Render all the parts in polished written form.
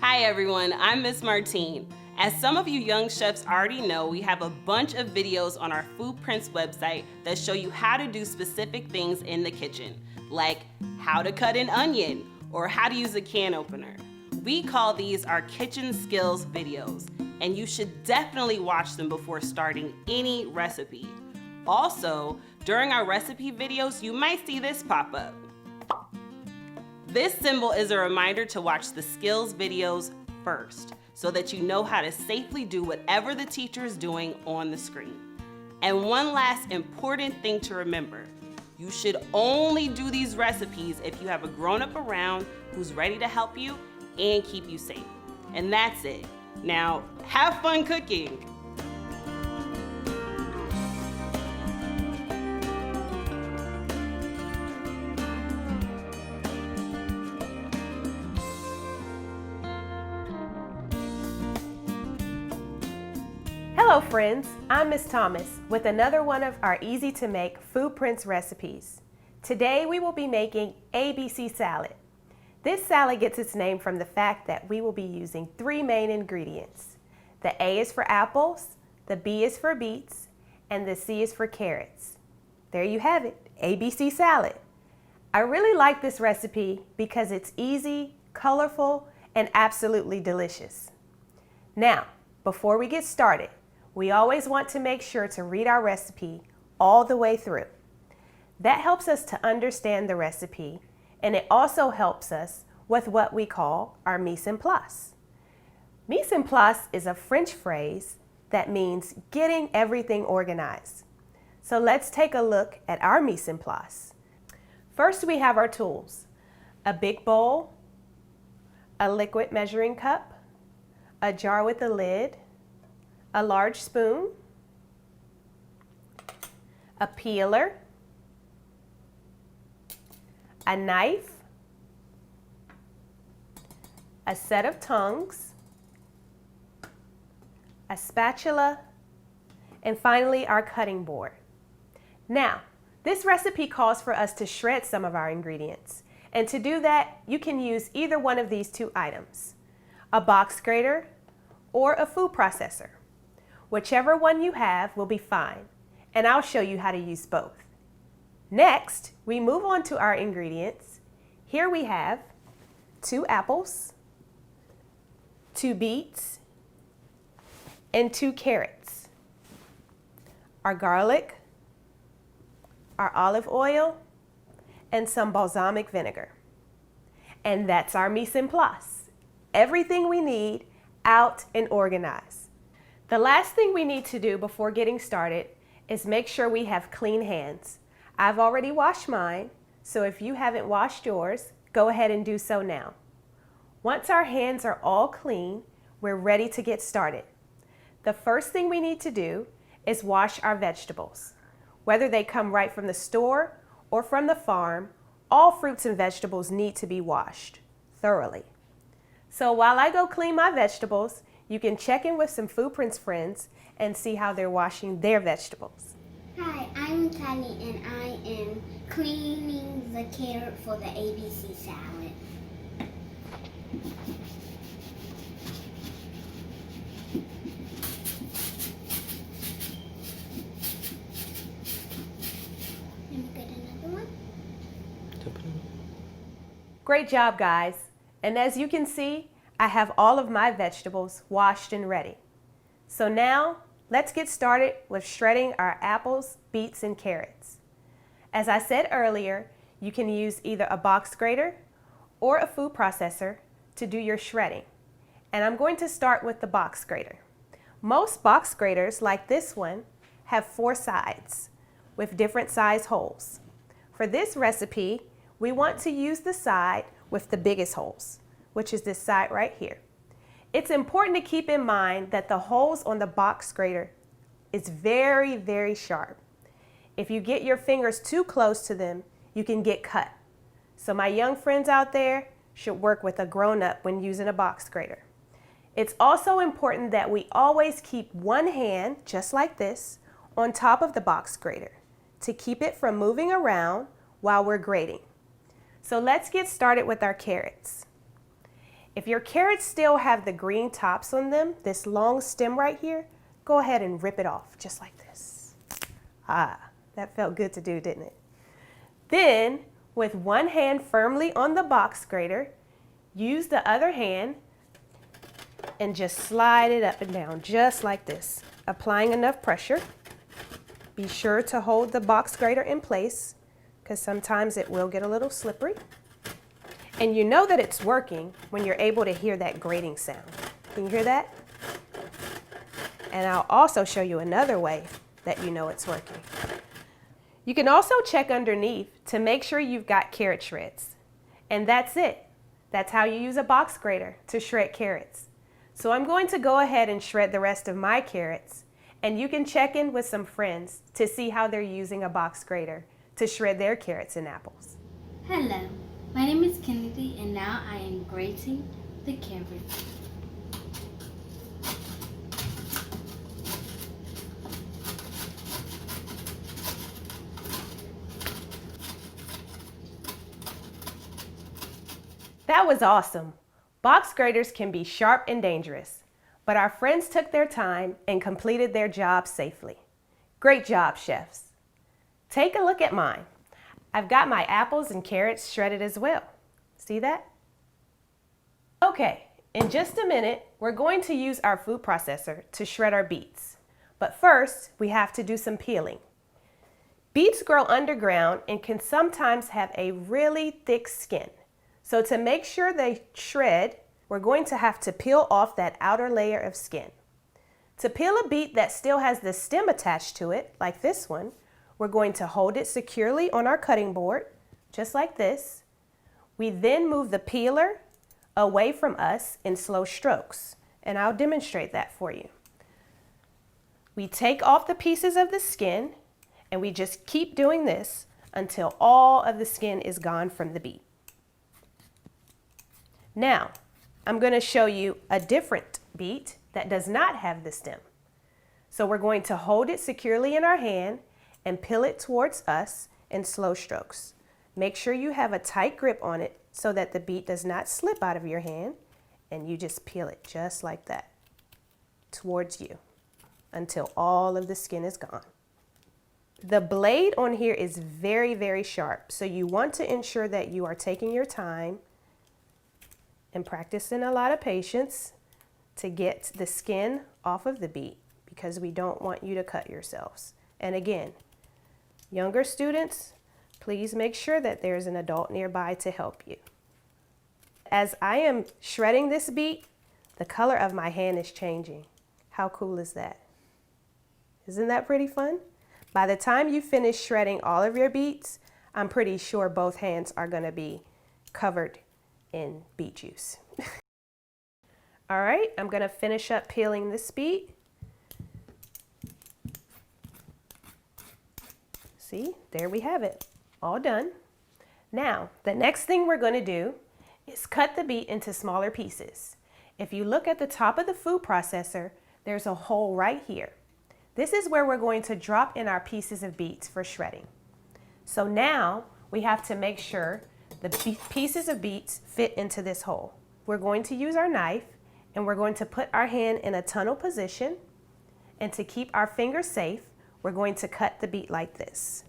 Hi everyone, I'm Miss Martine. As some of you young chefs already know, we have a bunch of videos on our FoodPrints website that show you how to do specific things in the kitchen, like how to cut an onion or how to use a can opener. We call these our kitchen skills videos, and you should definitely watch them before starting any recipe. Also, during our recipe videos, you might see this pop up. This symbol is a reminder to watch the skills videos first so that you know how to safely do whatever the teacher is doing on the screen. And one last important thing to remember, you should only do these recipes if you have a grown-up around who's ready to help you and keep you safe. And that's it. Now, have fun cooking. Hello friends, I'm Miss Thomas with another one of our easy to make FoodPrints recipes. Today we will be making ABC salad. This salad gets its name from the fact that we will be using three main ingredients. The A is for apples, the B is for beets, and the C is for carrots. There you have it, ABC salad. I really like this recipe because it's easy, colorful, and absolutely delicious. Now, before we get started, we always want to make sure to read our recipe all the way through. That helps us to understand the recipe, and it also helps us with what we call our mise en place. Mise en place is a French phrase that means getting everything organized. So let's take a look at our mise en place. First, we have our tools: a big bowl, a liquid measuring cup, a jar with a lid, a large spoon, a peeler, a knife, a set of tongs, a spatula, and finally our cutting board. Now, this recipe calls for us to shred some of our ingredients. And to do that, you can use either one of these two items: a box grater or a food processor. Whichever one you have will be fine, and I'll show you how to use both. Next, we move on to our ingredients. Here we have 2 apples, 2 beets, and 2 carrots, our garlic, our olive oil, and some balsamic vinegar. And that's our mise en place. Everything we need out and organized. The last thing we need to do before getting started is make sure we have clean hands. I've already washed mine, so if you haven't washed yours, go ahead and do so now. Once our hands are all clean, we're ready to get started. The first thing we need to do is wash our vegetables. Whether they come right from the store or from the farm, all fruits and vegetables need to be washed thoroughly. So while I go clean my vegetables, you can check in with some FoodPrints friends and see how they're washing their vegetables. Hi, I'm Tani and I am cleaning the carrot for the ABC salad. Let me get another one. Great job, guys. And as you can see, I have all of my vegetables washed and ready. So now, let's get started with shredding our apples, beets, and carrots. As I said earlier, you can use either a box grater or a food processor to do your shredding. And I'm going to start with the box grater. Most box graters, like this one, have 4 sides with different size holes. For this recipe, we want to use the side with the biggest holes, which is this side right here. It's important to keep in mind that the holes on the box grater is very, very sharp. If you get your fingers too close to them, you can get cut. So my young friends out there should work with a grown-up when using a box grater. It's also important that we always keep one hand, just like this, on top of the box grater to keep it from moving around while we're grating. So let's get started with our carrots. If your carrots still have the green tops on them, this long stem right here, go ahead and rip it off just like this. Ah, that felt good to do, didn't it? Then, with one hand firmly on the box grater, use the other hand and just slide it up and down just like this, applying enough pressure. Be sure to hold the box grater in place because sometimes it will get a little slippery. And you know that it's working when you're able to hear that grating sound. Can you hear that? And I'll also show you another way that you know it's working. You can also check underneath to make sure you've got carrot shreds. And that's it. That's how you use a box grater to shred carrots. So I'm going to go ahead and shred the rest of my carrots, and you can check in with some friends to see how they're using a box grater to shred their carrots and apples. Hello, my name is Kennedy and now I am grating the carrots. That was awesome. Box graters can be sharp and dangerous, but our friends took their time and completed their job safely. Great job, chefs. Take a look at mine. I've got my apples and carrots shredded as well. See that? Okay, in just a minute, we're going to use our food processor to shred our beets. But first, we have to do some peeling. Beets grow underground and can sometimes have a really thick skin. So to make sure they shred, we're going to have to peel off that outer layer of skin. To peel a beet that still has the stem attached to it, like this one, we're going to hold it securely on our cutting board, just like this. We then move the peeler away from us in slow strokes, and I'll demonstrate that for you. We take off the pieces of the skin, and we just keep doing this until all of the skin is gone from the beet. Now, I'm going to show you a different beet that does not have the stem. So we're going to hold it securely in our hand and peel it towards us in slow strokes. Make sure you have a tight grip on it so that the beet does not slip out of your hand, and you just peel it just like that towards you until all of the skin is gone. The blade on here is very, very sharp, so you want to ensure that you are taking your time and practicing a lot of patience to get the skin off of the beet, because we don't want you to cut yourselves. And again, younger students, please make sure that there's an adult nearby to help you. As I am shredding this beet, the color of my hand is changing. How cool is that? Isn't that pretty fun? By the time you finish shredding all of your beets, I'm pretty sure both hands are going to be covered in beet juice. All right, I'm going to finish up peeling this beet. See, there we have it, all done. Now, the next thing we're going to do is cut the beet into smaller pieces. If you look at the top of the food processor, there's a hole right here. This is where we're going to drop in our pieces of beets for shredding. So now we have to make sure the pieces of beets fit into this hole. We're going to use our knife and we're going to put our hand in a tunnel position, and to keep our fingers safe, we're going to cut the beet like this.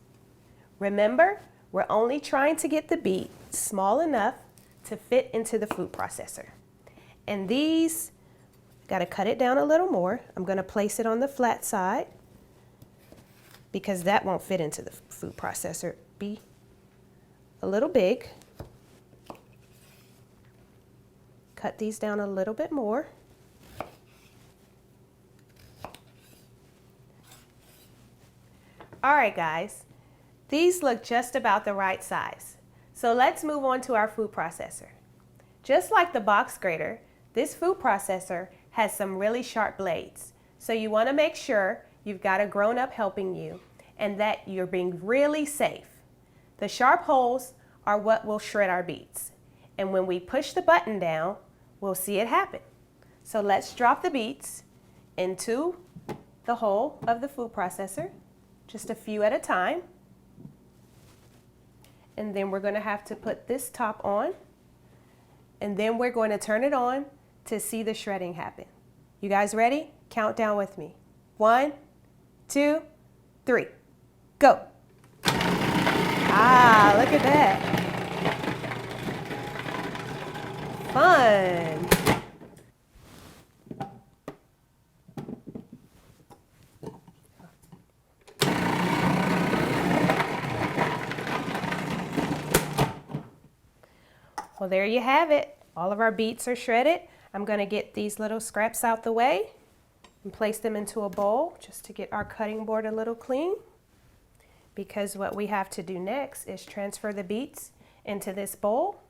Remember, we're only trying to get the beet small enough to fit into the food processor. And these, got to cut it down a little more. I'm going to place it on the flat side because that won't fit into the food processor. Be a little big. Cut these down a little bit more. All right, guys, these look just about the right size. So let's move on to our food processor. Just like the box grater, this food processor has some really sharp blades. So you want to make sure you've got a grown-up helping you and that you're being really safe. The sharp holes are what will shred our beets. And when we push the button down, we'll see it happen. So let's drop the beets into the hole of the food processor, just a few at a time. And then we're going to have to put this top on and then we're going to turn it on to see the shredding happen. You guys ready? Count down with me. 1, 2, 3, go. Ah, look at that. Fun. Well, there you have it. All of our beets are shredded. I'm going to get these little scraps out the way and place them into a bowl just to get our cutting board a little clean. Because what we have to do next is transfer the beets into this bowl.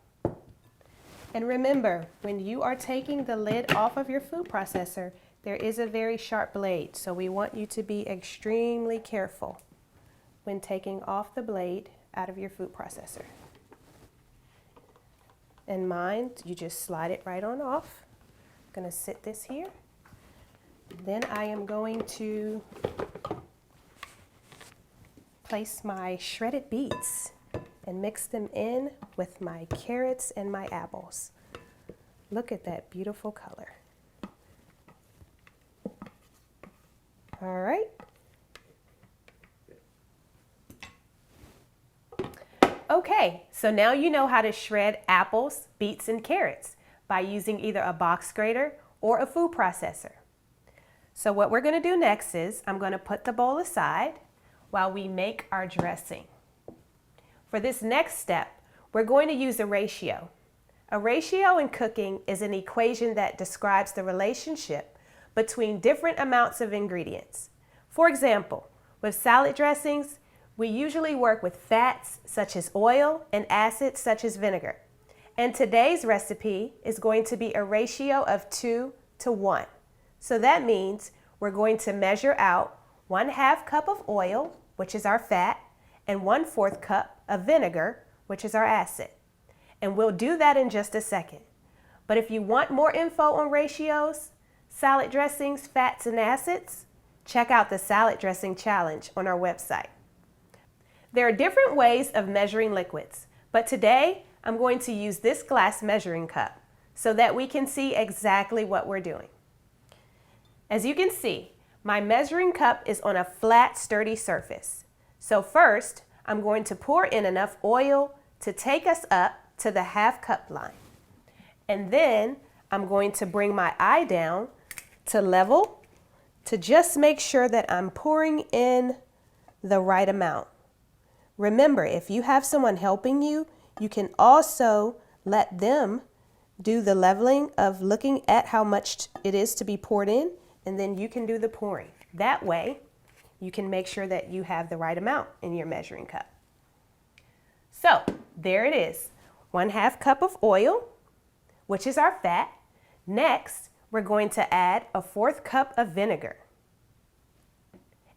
And remember, when you are taking the lid off of your food processor, there is a very sharp blade. So we want you to be extremely careful when taking off the blade out of your food processor. And mine, you just slide it right on off. I'm going to sit this here. Then I am going to place my shredded beets and mix them in with my carrots and my apples. Look at that beautiful color. All right. Okay, so now you know how to shred apples, beets, and carrots by using either a box grater or a food processor. So what we're going to do next is I'm going to put the bowl aside while we make our dressing. For this next step, we're going to use a ratio. A ratio in cooking is an equation that describes the relationship between different amounts of ingredients. For example, with salad dressings, we usually work with fats such as oil and acids such as vinegar. And today's recipe is going to be a ratio of 2 to 1. So that means we're going to measure out 1/2 cup of oil, which is our fat, and 1/4 cup of vinegar, which is our acid. And we'll do that in just a second. But if you want more info on ratios, salad dressings, fats, and acids, check out the salad dressing challenge on our website. There are different ways of measuring liquids, but today I'm going to use this glass measuring cup so that we can see exactly what we're doing. As you can see, my measuring cup is on a flat, sturdy surface. So first, I'm going to pour in enough oil to take us up to the 1/2 cup line. And then I'm going to bring my eye down to level to just make sure that I'm pouring in the right amount. Remember, if you have someone helping you, you can also let them do the leveling of looking at how much it is to be poured in, and then you can do the pouring. That way, you can make sure that you have the right amount in your measuring cup. So, there it is, 1/2 cup of oil, which is our fat. Next, we're going to add a 1/4 cup of vinegar.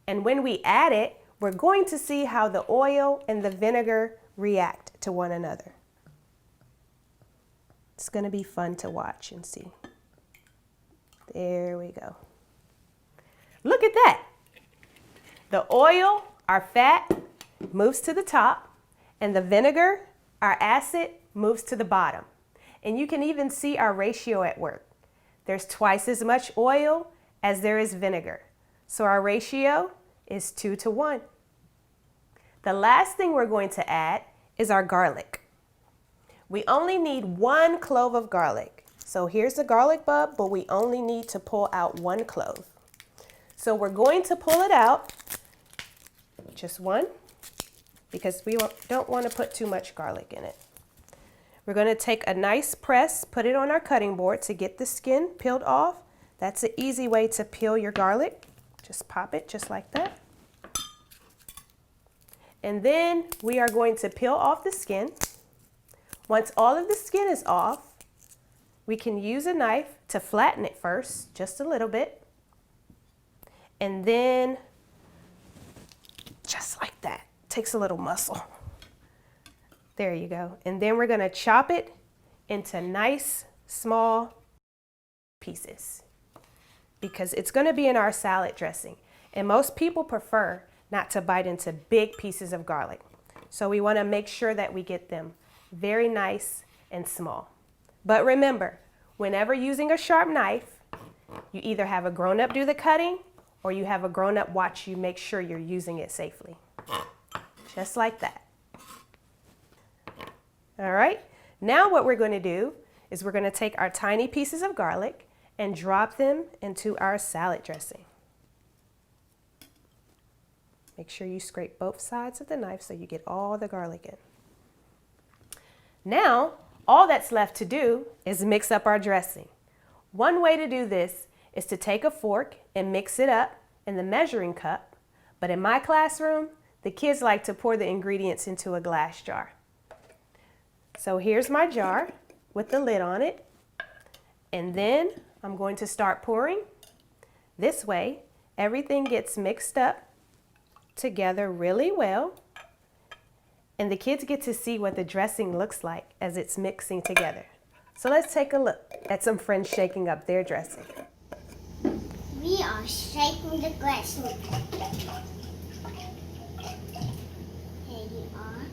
And when we add it, we're going to see how the oil and the vinegar react to one another. It's going to be fun to watch and see. There we go. Look at that. The oil, our fat, moves to the top, and the vinegar, our acid, moves to the bottom. And you can even see our ratio at work. There's twice as much oil as there is vinegar. So our ratio is 2 to 1. The last thing we're going to add is our garlic. We only need 1 clove of garlic. So here's the garlic bulb, but we only need to pull out 1 clove. So we're going to pull it out, just 1, because we don't want to put too much garlic in it. We're going to take a nice press, put it on our cutting board to get the skin peeled off. That's an easy way to peel your garlic. Just pop it just like that. And then we are going to peel off the skin. Once all of the skin is off, we can use a knife to flatten it first, just a little bit. And then, just like that, takes a little muscle. There you go. And then we're going to chop it into nice, small pieces because it's going to be in our salad dressing. And most people prefer not to bite into big pieces of garlic. So we want to make sure that we get them very nice and small. But remember, whenever using a sharp knife, you either have a grown-up do the cutting or you have a grown-up watch you make sure you're using it safely. Just like that. All right, now what we're going to do is we're going to take our tiny pieces of garlic and drop them into our salad dressing. Make sure you scrape both sides of the knife so you get all the garlic in. Now, all that's left to do is mix up our dressing. One way to do this is to take a fork and mix it up in the measuring cup, but in my classroom, the kids like to pour the ingredients into a glass jar. So here's my jar with the lid on it, and then I'm going to start pouring. This way, everything gets mixed up together really well, and the kids get to see what the dressing looks like as it's mixing together. So let's take a look at some friends shaking up their dressing. We are shaking the dressing. Here you are.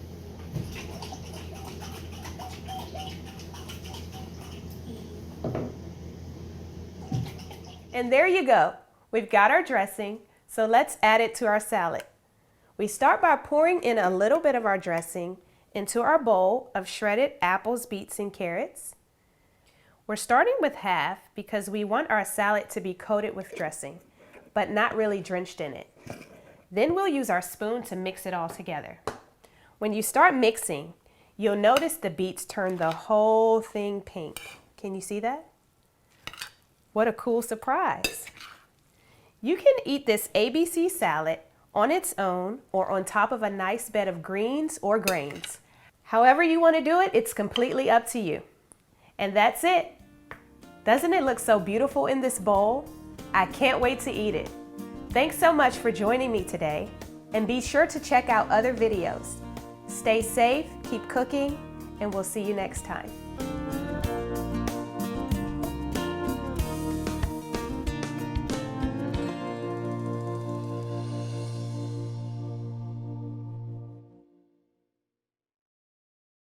And there you go. We've got our dressing, so let's add it to our salad. We start by pouring in a little bit of our dressing into our bowl of shredded apples, beets, and carrots. We're starting with half because we want our salad to be coated with dressing, but not really drenched in it. Then we'll use our spoon to mix it all together. When you start mixing, you'll notice the beets turn the whole thing pink. Can you see that? What a cool surprise. You can eat this ABC salad on its own or on top of a nice bed of greens or grains. However you want to do it, it's completely up to you. And that's it. Doesn't it look so beautiful in this bowl? I can't wait to eat it. Thanks so much for joining me today, and be sure to check out other videos. Stay safe, keep cooking, and we'll see you next time.